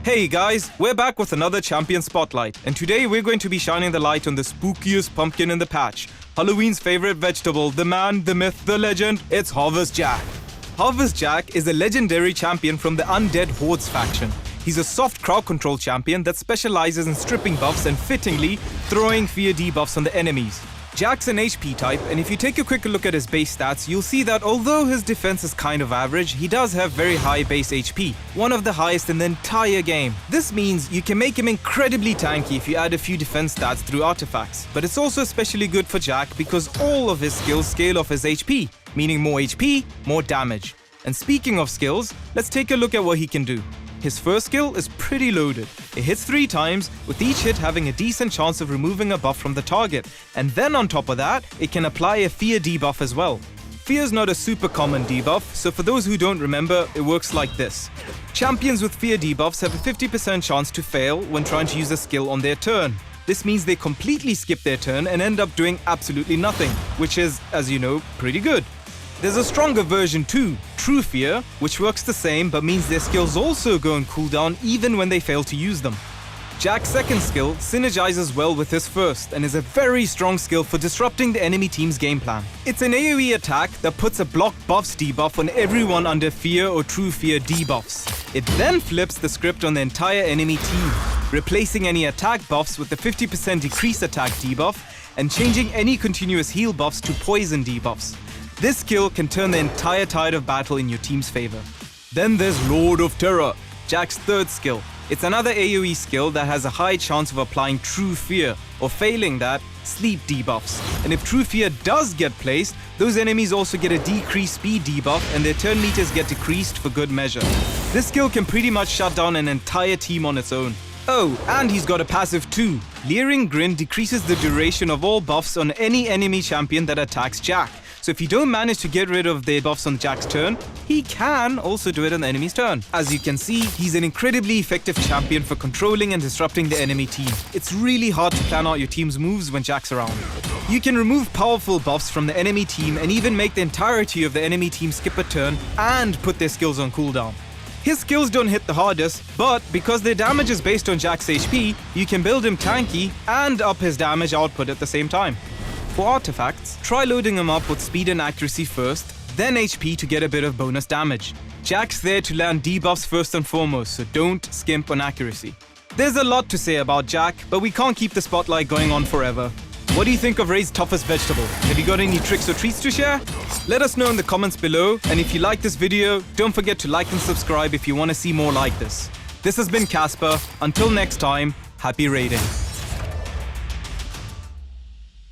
Hey guys, we're back with another champion spotlight, and today we're going to be shining the light on the spookiest pumpkin in the patch. Halloween's favorite vegetable, the man, the myth, the legend, it's Harvest Jack. Harvest Jack is a legendary champion from the Undead Hordes faction. He's a soft crowd control champion that specializes in stripping buffs and fittingly throwing fear debuffs on the enemies. Jack's an HP type, and if you take a quick look at his base stats, you'll see that although his defense is kind of average, he does have very high base HP, one of the highest in the entire game. This means you can make him incredibly tanky if you add a few defense stats through artifacts, but it's also especially good for Jack because all of his skills scale off his HP, meaning more HP, more damage. And speaking of skills, let's take a look at what he can do. His first skill is pretty loaded. It hits 3 times, with each hit having a decent chance of removing a buff from the target. And then on top of that, it can apply a fear debuff as well. Fear is not a super common debuff, so for those who don't remember, it works like this. Champions with fear debuffs have a 50% chance to fail when trying to use a skill on their turn. This means they completely skip their turn and end up doing absolutely nothing, which is, as you know, pretty good. There's a stronger version too, True Fear, which works the same but means their skills also go on cooldown even when they fail to use them. Jack's second skill synergizes well with his first and is a very strong skill for disrupting the enemy team's game plan. It's an AoE attack that puts a block buffs debuff on everyone under Fear or True Fear debuffs. It then flips the script on the entire enemy team, replacing any attack buffs with a 50% decrease attack debuff and changing any continuous heal buffs to poison debuffs. This skill can turn the entire tide of battle in your team's favor. Then there's Lord of Terror, Jack's third skill. It's another AoE skill that has a high chance of applying True Fear, or failing that, sleep debuffs. And if True Fear does get placed, those enemies also get a decreased speed debuff and their turn meters get decreased for good measure. This skill can pretty much shut down an entire team on its own. Oh, and he's got a passive too. Leering Grin decreases the duration of all buffs on any enemy champion that attacks Jack. So if you don't manage to get rid of the buffs on Jack's turn, he can also do it on the enemy's turn. As you can see, he's an incredibly effective champion for controlling and disrupting the enemy team. It's really hard to plan out your team's moves when Jack's around. You can remove powerful buffs from the enemy team and even make the entirety of the enemy team skip a turn and put their skills on cooldown. His skills don't hit the hardest, but because their damage is based on Jack's HP, you can build him tanky and up his damage output at the same time. For artifacts, try loading him up with speed and accuracy first, then HP to get a bit of bonus damage. Jack's there to land debuffs first and foremost, so don't skimp on accuracy. There's a lot to say about Jack, but we can't keep the spotlight going on forever. What do you think of Ray's toughest vegetable? Have you got any tricks or treats to share? Let us know in the comments below, and if you like this video, don't forget to like and subscribe if you want to see more like this. This has been Casper. Until next time, happy raiding.